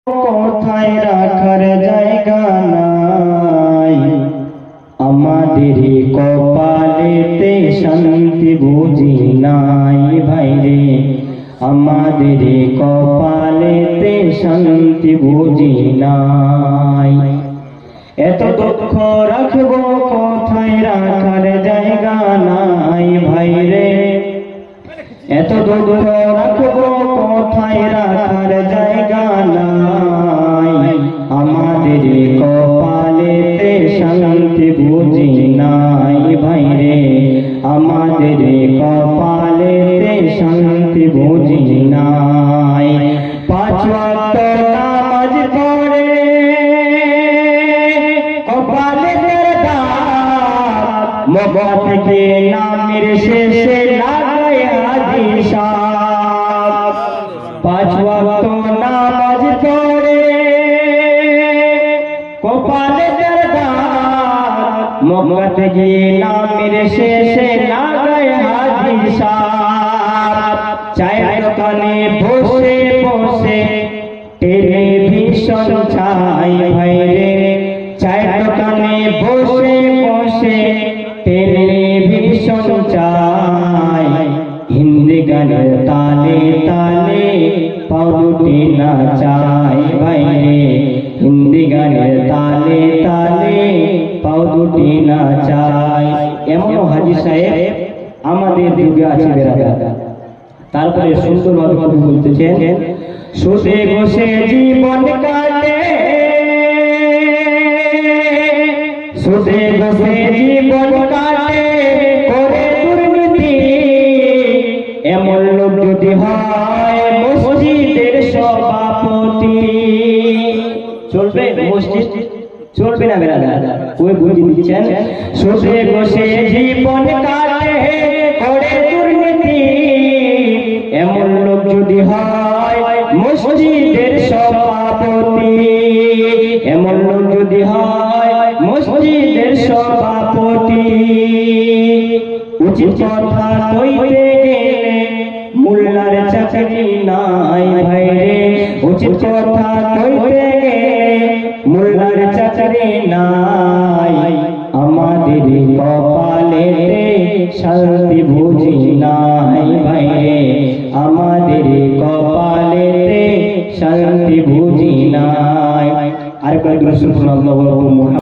কোথায় রাখার জায়গা নাই, আমাদের কপালেতে শান্তি বুঝি নাই ভাইরে, আমাদের কপালেতে শান্তি বুঝি নাই। এত দুঃখ রাখবো কোথায় রাখার জায়গা নাই ভাইরে, এত দুঃখ রাখবো কোথায় রাখার জায়গা নাই, আমাদের কপালেতে শান্তি বুঝি নাই ভাইরে, আমাদের কপালেতে শান্তি বুঝি নাই। পাঁচ ওয়াক্ত নামাজ পড়ে কপালের দাগ, মক্কা থেকে নামের শেষে লাগায় হাজি সাহেব। পাঁচ ওয়াক্ত নামাজ পড়ে কপালের দাগ, মক্কা থেকে নামের শেষে লাগায় হাজি সাহেব। চায়ের দোকানে বসে বসে টেলিভিশন চাই ভাইরে, চায়ের দোকানে বসে বসে টেলিভিশন চাই, হিন্দি গানের তালে তালে পাউরুটি নাচাই ভাইরে, হিন্দি গানের তালে তালে পাউরুটি নাচাই। এমন হাজি সাহেব আমাদের যুগে আছে বেড়াতে। তারপরে সুন্দরভাবে কথা বলতেছেন, সুদে বসে জীবন কাটে, সুদে বসে জীবন কাটে করে দুর্নীতি, এমন লোক যদি হয় মসজিদের সভাপতি। চলবে মসজিদ? চলবে না বেরাদার, ওই বুঝিয়ে দিচ্ছেন। সুদে বসে জীবন কাটে করে দুর্নীতি, এমন লোক যদি হয় মসজিদের সভাপতি, এমন লোক যদি হয় মসজিদের সভাপতি। উচিত কথা কইতে গেলে মোল্লার চাকরি নাই ভাইরে, উচিত কথা কইতে গেলে মোল্লার চাকরি নাই, আমাদের কপালেতে